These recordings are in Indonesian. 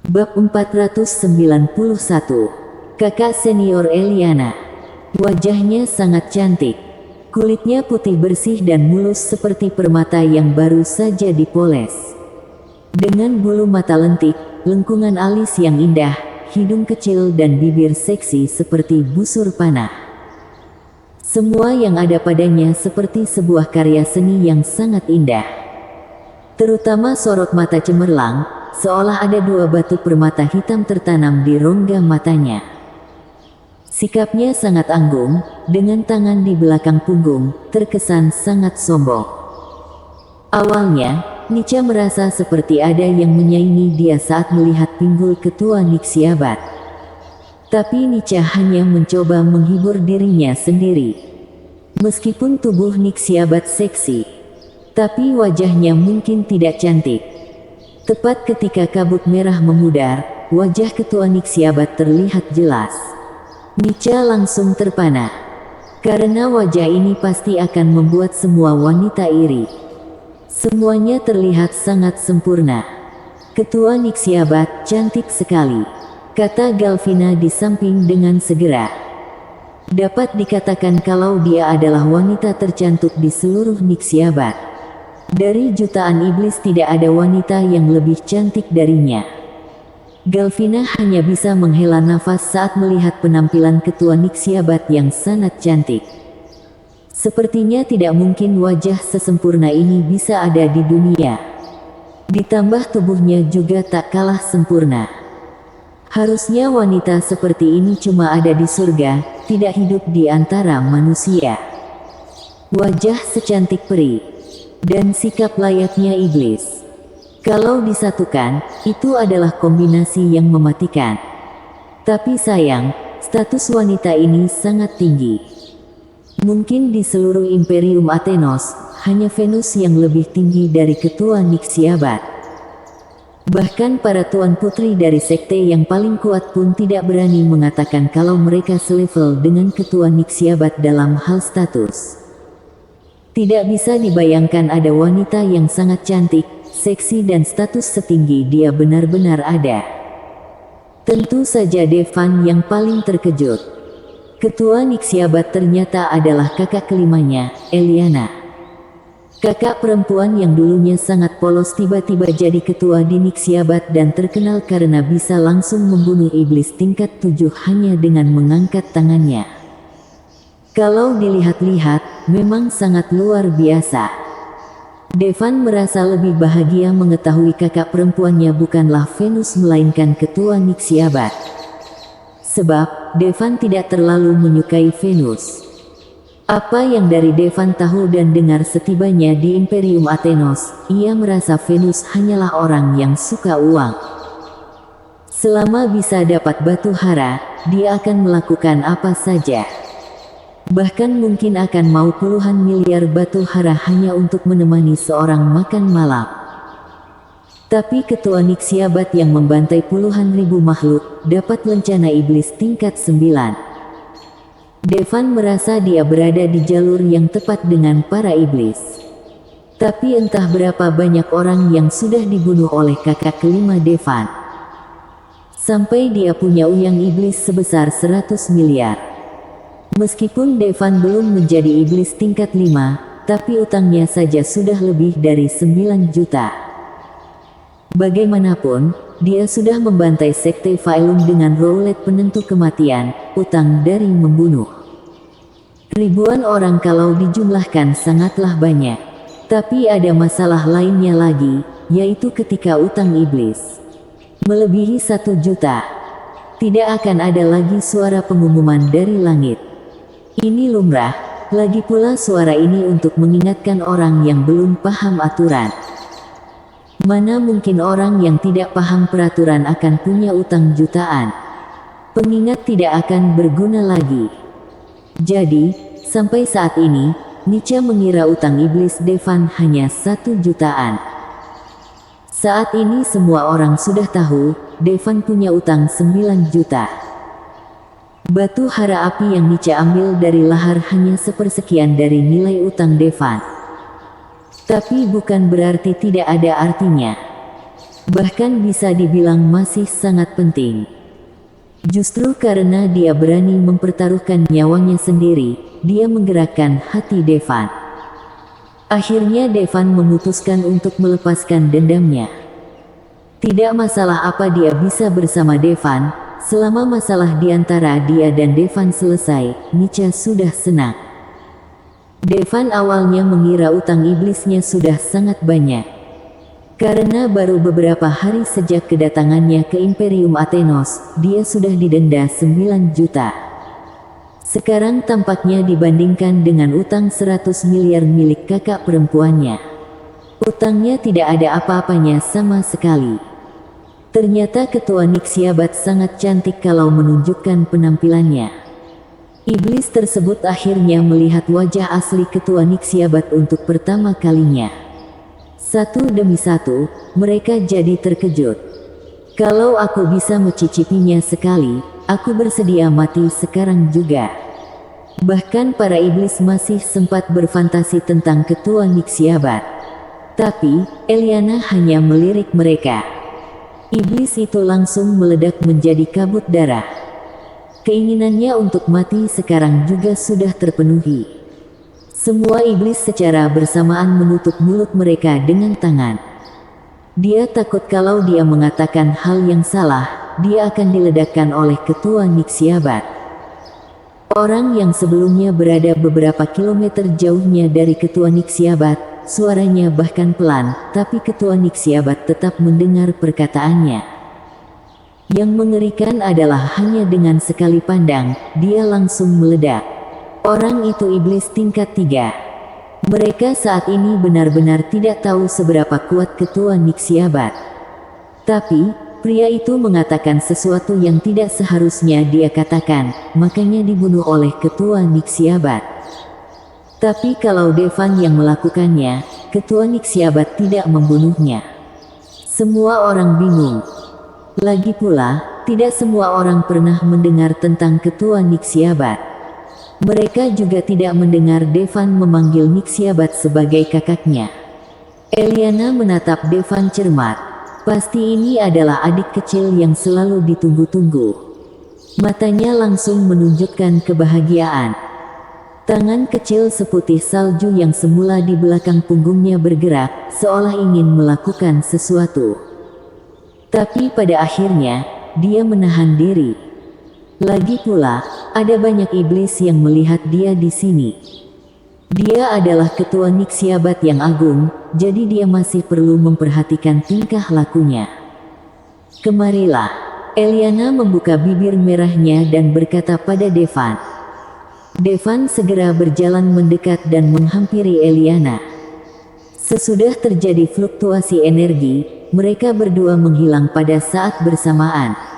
Bab 491. Kakak senior Eliana. Wajahnya sangat cantik. Kulitnya putih bersih dan mulus seperti permata yang baru saja dipoles. Dengan bulu mata lentik, lengkungan alis yang indah, hidung kecil dan bibir seksi seperti busur panah. Semua yang ada padanya seperti sebuah karya seni yang sangat indah. Terutama sorot mata cemerlang, seolah ada dua batu permata hitam tertanam di rongga matanya. Sikapnya sangat anggun, dengan tangan di belakang punggung, terkesan sangat sombong. Awalnya, Nica merasa seperti ada yang menyaingi dia saat melihat pinggul ketua Nixiabat. Tapi Nica hanya mencoba menghibur dirinya sendiri. Meskipun tubuh Nixiabat seksi, tapi wajahnya mungkin tidak cantik. Tepat ketika kabut merah memudar, wajah ketua Nixiabat terlihat jelas. Nica langsung terpana. Karena wajah ini pasti akan membuat semua wanita iri. Semuanya terlihat sangat sempurna. Ketua Nixiabat cantik sekali, kata Galvina di samping dengan segera. Dapat dikatakan kalau dia adalah wanita tercantik di seluruh Nixiabat. Dari jutaan iblis tidak ada wanita yang lebih cantik darinya. Galvina hanya bisa menghela nafas saat melihat penampilan ketua Nixiabat yang sangat cantik. Sepertinya tidak mungkin wajah sesempurna ini bisa ada di dunia. Ditambah tubuhnya juga tak kalah sempurna. Harusnya wanita seperti ini cuma ada di surga, tidak hidup di antara manusia. Wajah secantik peri, dan sikap layaknya iblis. Kalau disatukan, itu adalah kombinasi yang mematikan. Tapi sayang, status wanita ini sangat tinggi. Mungkin di seluruh Imperium Athenos, hanya Venus yang lebih tinggi dari ketua Nixiabat. Bahkan para tuan putri dari sekte yang paling kuat pun tidak berani mengatakan kalau mereka selevel dengan ketua Nixiabat dalam hal status. Tidak bisa dibayangkan ada wanita yang sangat cantik, seksi dan status setinggi dia benar-benar ada. Tentu saja Devan yang paling terkejut. Ketua Nixiabat ternyata adalah kakak kelimanya, Eliana. Kakak perempuan yang dulunya sangat polos tiba-tiba jadi ketua di Nixiabat dan terkenal karena bisa langsung membunuh iblis tingkat 7 hanya dengan mengangkat tangannya. Kalau dilihat-lihat, memang sangat luar biasa. Devan merasa lebih bahagia mengetahui kakak perempuannya bukanlah Venus melainkan ketua Nixiabat. Sebab, Devan tidak terlalu menyukai Venus. Apa yang dari Devan tahu dan dengar setibanya di Imperium Athenos, ia merasa Venus hanyalah orang yang suka uang. Selama bisa dapat batu hara, dia akan melakukan apa saja. Bahkan mungkin akan mau puluhan miliar batu hara hanya untuk menemani seorang makan malam. Tapi ketua Nixiabat yang membantai puluhan ribu makhluk, dapat lencana iblis tingkat 9. Devan merasa dia berada di jalur yang tepat dengan para iblis. Tapi entah berapa banyak orang yang sudah dibunuh oleh kakak kelima Devan. Sampai dia punya uyang iblis sebesar 100 miliar. Meskipun Devan belum menjadi iblis tingkat 5, tapi utangnya saja sudah lebih dari 9 juta. Bagaimanapun, dia sudah membantai sekte Phylum dengan roulet penentu kematian, utang dari membunuh. Ribuan orang kalau dijumlahkan sangatlah banyak. Tapi ada masalah lainnya lagi, yaitu ketika utang iblis melebihi 1 juta, tidak akan ada lagi suara pengumuman dari langit. Ini lumrah, lagi pula suara ini untuk mengingatkan orang yang belum paham aturan. Mana mungkin orang yang tidak paham peraturan akan punya utang jutaan. Pengingat tidak akan berguna lagi. Jadi, sampai saat ini, Nica mengira utang iblis Devan hanya 1 jutaan. Saat ini semua orang sudah tahu, Devan punya utang 9 juta. Batu hara api yang Nica ambil dari lahar hanya sepersekian dari nilai utang Devan. Tapi bukan berarti tidak ada artinya. Bahkan bisa dibilang masih sangat penting. Justru karena dia berani mempertaruhkan nyawanya sendiri, dia menggerakkan hati Devan. Akhirnya Devan memutuskan untuk melepaskan dendamnya. Tidak masalah apa dia bisa bersama Devan, selama masalah di antara dia dan Devan selesai, Nica sudah senang. Devan awalnya mengira utang iblisnya sudah sangat banyak. Karena baru beberapa hari sejak kedatangannya ke Imperium Athenos, dia sudah didenda 9 juta. Sekarang tampaknya dibandingkan dengan utang 100 miliar milik kakak perempuannya, utangnya tidak ada apa-apanya sama sekali. Ternyata ketua Nixiabat sangat cantik kalau menunjukkan penampilannya. Iblis tersebut akhirnya melihat wajah asli ketua Nixiabat untuk pertama kalinya. Satu demi satu, mereka jadi terkejut. Kalau aku bisa mencicipinya sekali, aku bersedia mati sekarang juga. Bahkan para iblis masih sempat berfantasi tentang ketua Nixiabat. Tapi, Eliana hanya melirik mereka. Iblis itu langsung meledak menjadi kabut darah. Keinginannya untuk mati sekarang juga sudah terpenuhi. Semua iblis secara bersamaan menutup mulut mereka dengan tangan. Dia takut kalau dia mengatakan hal yang salah, dia akan diledakkan oleh ketua Nixiabat. Orang yang sebelumnya berada beberapa kilometer jauhnya dari ketua Nixiabat, suaranya bahkan pelan, tapi ketua Nixiabat tetap mendengar perkataannya. Yang mengerikan adalah hanya dengan sekali pandang, dia langsung meledak. Orang itu iblis tingkat 3. Mereka saat ini benar-benar tidak tahu seberapa kuat ketua Nixiabat. Tapi, pria itu mengatakan sesuatu yang tidak seharusnya dia katakan, makanya dibunuh oleh ketua Nixiabat. Tapi kalau Devan yang melakukannya, ketua Nixiabat tidak membunuhnya. Semua orang bingung. Lagi pula, tidak semua orang pernah mendengar tentang ketua Nixiabat. Mereka juga tidak mendengar Devan memanggil Nixiabat sebagai kakaknya. Eliana menatap Devan cermat. Pasti ini adalah adik kecil yang selalu ditunggu-tunggu. Matanya langsung menunjukkan kebahagiaan. Tangan kecil seputih salju yang semula di belakang punggungnya bergerak, seolah ingin melakukan sesuatu. Tapi pada akhirnya, dia menahan diri. Lagi pula, ada banyak iblis yang melihat dia di sini. Dia adalah ketua Nixiabat yang agung, jadi dia masih perlu memperhatikan tingkah lakunya. Kemarilah. Eliana membuka bibir merahnya dan berkata pada Devan. Devan segera berjalan mendekat dan menghampiri Eliana. Sesudah terjadi fluktuasi energi, mereka berdua menghilang pada saat bersamaan.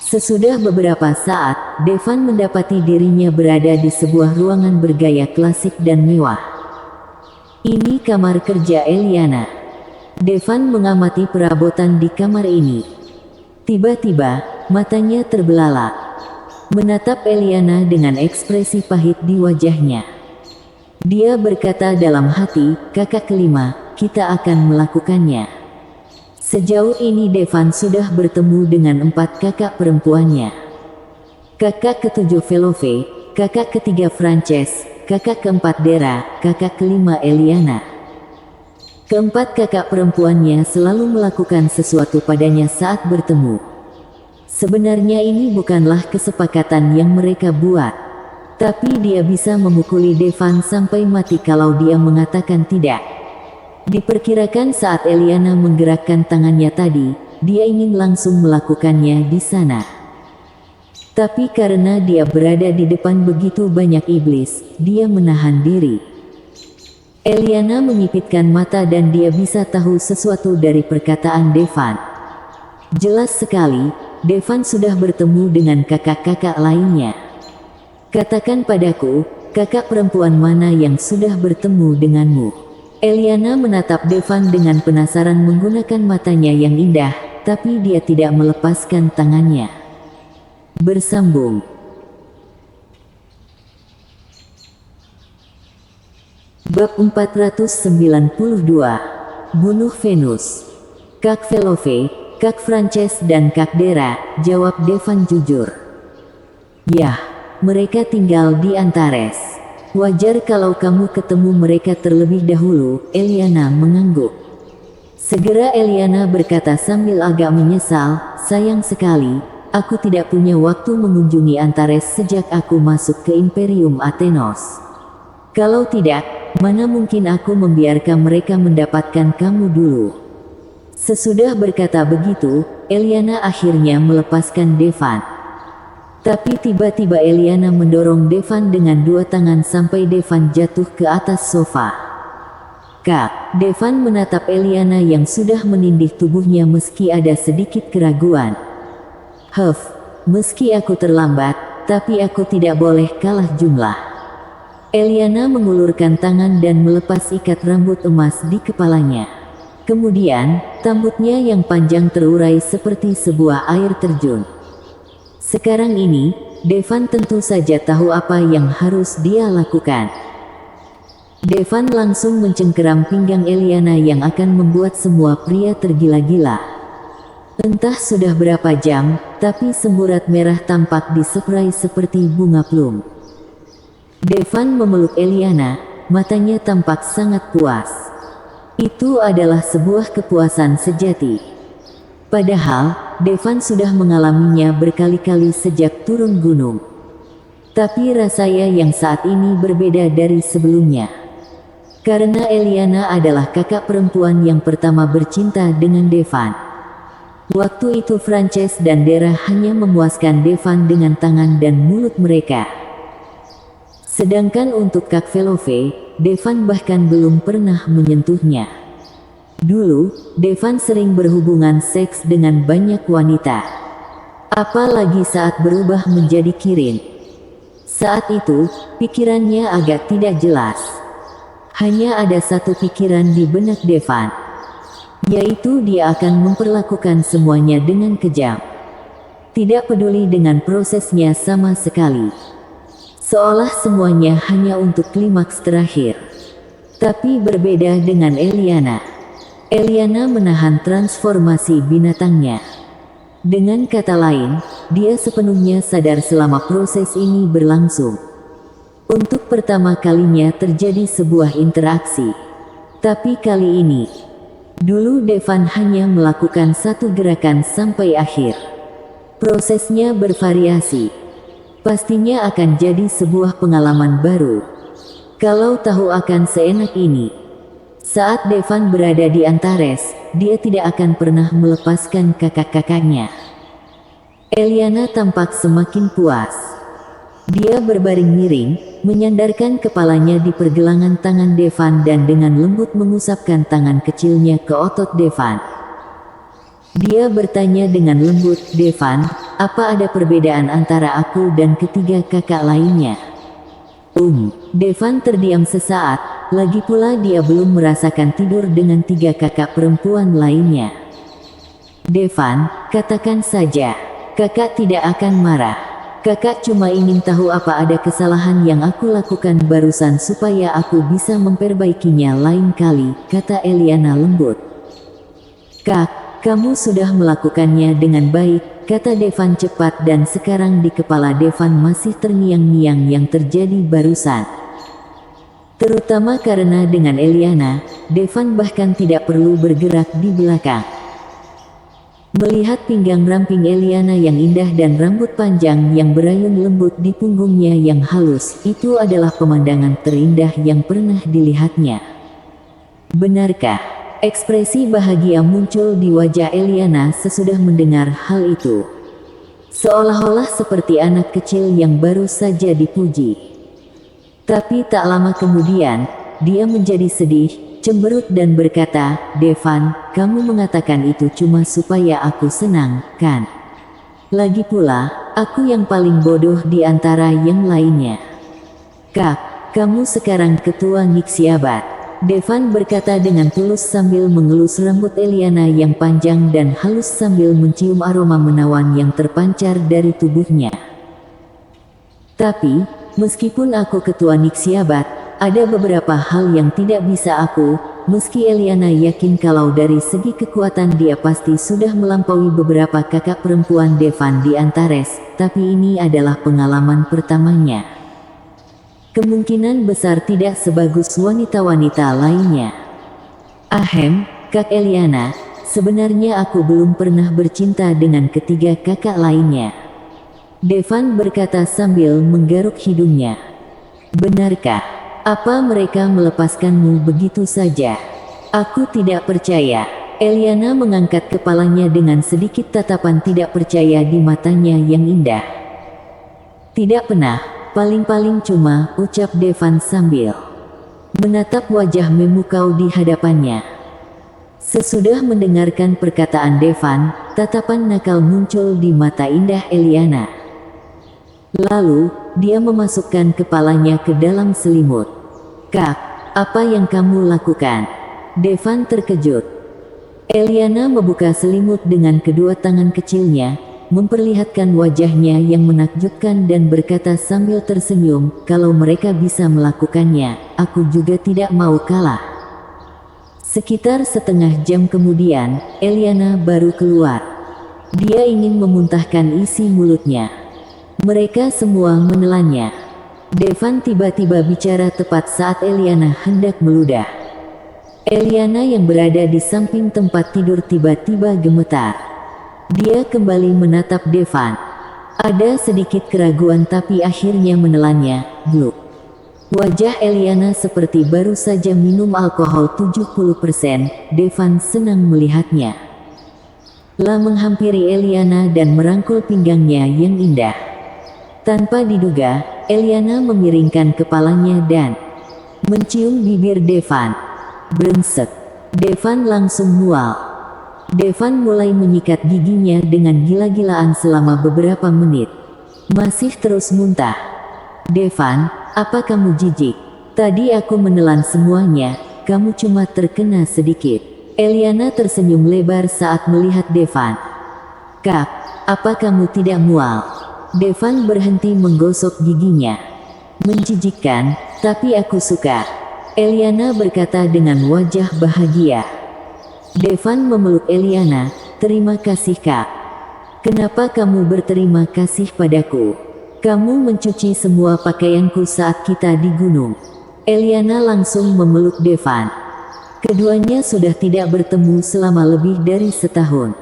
Sesudah beberapa saat, Devan mendapati dirinya berada di sebuah ruangan bergaya klasik dan mewah. Ini kamar kerja Eliana. Devan mengamati perabotan di kamar ini. Tiba-tiba, matanya terbelalak. Menatap Eliana dengan ekspresi pahit di wajahnya. Dia berkata dalam hati, kakak kelima, kita akan melakukannya. Sejauh ini Devan sudah bertemu dengan 4 kakak perempuannya. Kakak ketujuh Velove, kakak ketiga Frances, kakak keempat Dera, kakak kelima Eliana. Keempat kakak perempuannya selalu melakukan sesuatu padanya saat bertemu. Sebenarnya ini bukanlah kesepakatan yang mereka buat. Tapi dia bisa memukuli Devan sampai mati kalau dia mengatakan tidak. Diperkirakan saat Eliana menggerakkan tangannya tadi, dia ingin langsung melakukannya di sana. Tapi karena dia berada di depan begitu banyak iblis, dia menahan diri. Eliana menyipitkan mata dan dia bisa tahu sesuatu dari perkataan Devan. Jelas sekali, Devan sudah bertemu dengan kakak-kakak lainnya. Katakan padaku, kakak perempuan mana yang sudah bertemu denganmu? Eliana menatap Devan dengan penasaran menggunakan matanya yang indah, tapi dia tidak melepaskan tangannya. Bersambung. Bab 492. Bunuh Venus. Kak Velove, Kak Frances dan Kak Dera, jawab Devan jujur. Yah, mereka tinggal di Antares. Wajar kalau kamu ketemu mereka terlebih dahulu, Eliana mengangguk. Segera Eliana berkata sambil agak menyesal, sayang sekali, aku tidak punya waktu mengunjungi Antares sejak aku masuk ke Imperium Athenos. Kalau tidak, mana mungkin aku membiarkan mereka mendapatkan kamu dulu. Sesudah berkata begitu, Eliana akhirnya melepaskan Devan. Tapi tiba-tiba Eliana mendorong Devan dengan dua tangan sampai Devan jatuh ke atas sofa. Kak, Devan menatap Eliana yang sudah menindih tubuhnya meski ada sedikit keraguan. Meski aku terlambat, tapi aku tidak boleh kalah jumlah. Eliana mengulurkan tangan dan melepas ikat rambut emas di kepalanya. Kemudian, rambutnya yang panjang terurai seperti sebuah air terjun. Sekarang ini, Devan tentu saja tahu apa yang harus dia lakukan. Devan langsung mencengkeram pinggang Eliana yang akan membuat semua pria tergila-gila. Entah sudah berapa jam, tapi semburat merah tampak di spray seperti bunga plum. Devan memeluk Eliana, matanya tampak sangat puas. Itu adalah sebuah kepuasan sejati. Padahal, Devan sudah mengalaminya berkali-kali sejak turun gunung. Tapi rasanya yang saat ini berbeda dari sebelumnya. Karena Eliana adalah kakak perempuan yang pertama bercinta dengan Devan. Waktu itu Frances dan Dera hanya memuaskan Devan dengan tangan dan mulut mereka. Sedangkan untuk Kak Velove, Devan bahkan belum pernah menyentuhnya. Dulu, Devan sering berhubungan seks dengan banyak wanita. Apalagi saat berubah menjadi Kirin. Saat itu, pikirannya agak tidak jelas. Hanya ada satu pikiran di benak Devan, yaitu dia akan memperlakukan semuanya dengan kejam. Tidak peduli dengan prosesnya sama sekali. Seolah semuanya hanya untuk klimaks terakhir. Tapi berbeda dengan Eliana. Eliana menahan transformasi binatangnya. Dengan kata lain, dia sepenuhnya sadar selama proses ini berlangsung. Untuk pertama kalinya terjadi sebuah interaksi. Tapi kali ini, dulu Devan hanya melakukan satu gerakan sampai akhir. Prosesnya bervariasi. Pastinya akan jadi sebuah pengalaman baru. Kalau tahu akan seenak ini. Saat Devan berada di Antares, dia tidak akan pernah melepaskan kakak-kakaknya. Eliana tampak semakin puas. Dia berbaring miring, menyandarkan kepalanya di pergelangan tangan Devan dan dengan lembut mengusapkan tangan kecilnya ke otot Devan. Dia bertanya dengan lembut, Devan, apa ada perbedaan antara aku dan ketiga kakak lainnya? Devan terdiam sesaat, lagi pula dia belum merasakan tidur dengan tiga kakak perempuan lainnya. Devan, katakan saja, kakak tidak akan marah. Kakak cuma ingin tahu apa ada kesalahan yang aku lakukan barusan supaya aku bisa memperbaikinya lain kali, kata Eliana lembut. Kak, kamu sudah melakukannya dengan baik, kata Devan cepat dan sekarang di kepala Devan masih terngiang-ngiang yang terjadi barusan. Terutama karena dengan Eliana, Devan bahkan tidak perlu bergerak di belakang. Melihat pinggang ramping Eliana yang indah dan rambut panjang yang berayun lembut di punggungnya yang halus, itu adalah pemandangan terindah yang pernah dilihatnya. Benarkah? Ekspresi bahagia muncul di wajah Eliana sesudah mendengar hal itu. Seolah-olah seperti anak kecil yang baru saja dipuji. Tapi tak lama kemudian, dia menjadi sedih, cemberut dan berkata, Devan, kamu mengatakan itu cuma supaya aku senang, kan? Lagi pula, aku yang paling bodoh di antara yang lainnya. Kak, kamu sekarang ketua Nixiabat. Devan berkata dengan tulus sambil mengelus rambut Eliana yang panjang dan halus sambil mencium aroma menawan yang terpancar dari tubuhnya. Tapi, meskipun aku ketua Nixiabat, ada beberapa hal yang tidak bisa aku meski Eliana yakin kalau dari segi kekuatan dia pasti sudah melampaui beberapa kakak perempuan Devan di Antares, tapi ini adalah pengalaman pertamanya. Kemungkinan besar tidak sebagus wanita-wanita lainnya. Ahem, Kak Eliana, sebenarnya aku belum pernah bercinta dengan ketiga kakak lainnya. Devan berkata sambil menggaruk hidungnya. Benarkah? Apa mereka melepaskanmu begitu saja? Aku tidak percaya. Eliana mengangkat kepalanya dengan sedikit tatapan tidak percaya di matanya yang indah. Tidak pernah, paling-paling cuma, ucap Devan sambil menatap wajah memukau di hadapannya. Sesudah mendengarkan perkataan Devan, tatapan nakal muncul di mata indah Eliana. Lalu, dia memasukkan kepalanya ke dalam selimut. Kak, apa yang kamu lakukan? Devan terkejut. Eliana membuka selimut dengan kedua tangan kecilnya, memperlihatkan wajahnya yang menakjubkan dan berkata sambil tersenyum, kalau mereka bisa melakukannya, aku juga tidak mau kalah. Sekitar setengah jam kemudian, Eliana baru keluar. Dia ingin memuntahkan isi mulutnya. Mereka semua menelannya. Devan tiba-tiba bicara tepat saat Eliana hendak meludah. Eliana yang berada di samping tempat tidur tiba-tiba gemetar. Dia kembali menatap Devan. Ada sedikit keraguan tapi akhirnya menelannya, gluk. Wajah Eliana seperti baru saja minum alkohol 70%, Devan senang melihatnya. La menghampiri Eliana dan merangkul pinggangnya yang indah. Tanpa diduga, Eliana memiringkan kepalanya dan mencium bibir Devan. Brengsek. Devan langsung mual. Devan mulai menyikat giginya dengan gila-gilaan selama beberapa menit. Masih terus muntah. Devan, apa kamu jijik? Tadi aku menelan semuanya, kamu cuma terkena sedikit. Eliana tersenyum lebar saat melihat Devan. Kak, apa kamu tidak mual? Devan berhenti menggosok giginya. Menjijikkan, tapi aku suka. Eliana berkata dengan wajah bahagia. Devan memeluk Eliana, terima kasih kak. Kenapa kamu berterima kasih padaku? Kamu mencuci semua pakaianku saat kita di gunung. Eliana langsung memeluk Devan. Keduanya sudah tidak bertemu selama lebih dari setahun.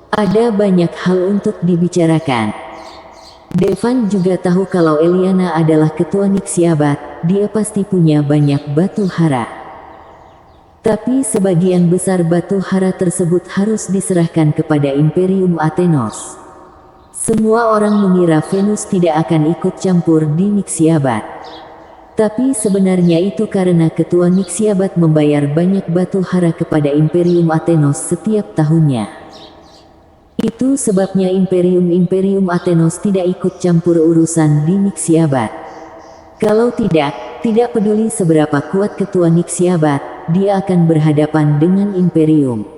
Ada banyak hal untuk dibicarakan. Devan juga tahu kalau Eliana adalah ketua Nixiabat, dia pasti punya banyak batu hara. Tapi sebagian besar batu hara tersebut harus diserahkan kepada Imperium Athenos. Semua orang mengira Venus tidak akan ikut campur di Nixiabat. Tapi sebenarnya itu karena ketua Nixiabat membayar banyak batu hara kepada Imperium Athenos setiap tahunnya. Itu sebabnya Imperium Athenos tidak ikut campur urusan di Nixiabat. Kalau tidak peduli seberapa kuat ketua Nixiabat, dia akan berhadapan dengan Imperium.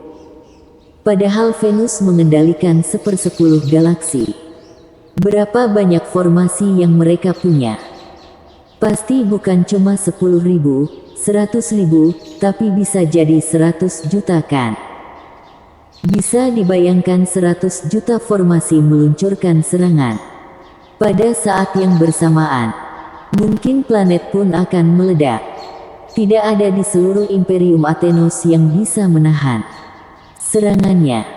Padahal Venus mengendalikan 1/10 galaksi. Berapa banyak formasi yang mereka punya? Pasti bukan cuma 10.000, 100.000, tapi bisa jadi 100 juta kan? Bisa dibayangkan 100 juta formasi meluncurkan serangan. Pada saat yang bersamaan, mungkin planet pun akan meledak. Tidak ada di seluruh Imperium Athenos yang bisa menahan serangannya.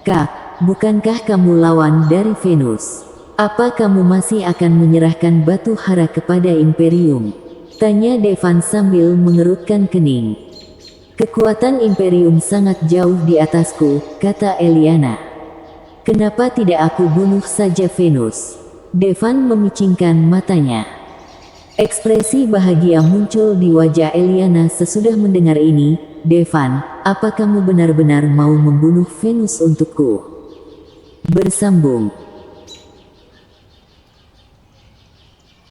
Kak, bukankah kamu lawan dari Venus? Apa kamu masih akan menyerahkan batu hara kepada Imperium? Tanya Devan sambil mengerutkan kening. Kekuatan Imperium sangat jauh di atasku, kata Eliana. Kenapa tidak aku bunuh saja Venus? Devan memicingkan matanya. Ekspresi bahagia muncul di wajah Eliana sesudah mendengar ini. Devan, apa kamu benar-benar mau membunuh Venus untukku? Bersambung.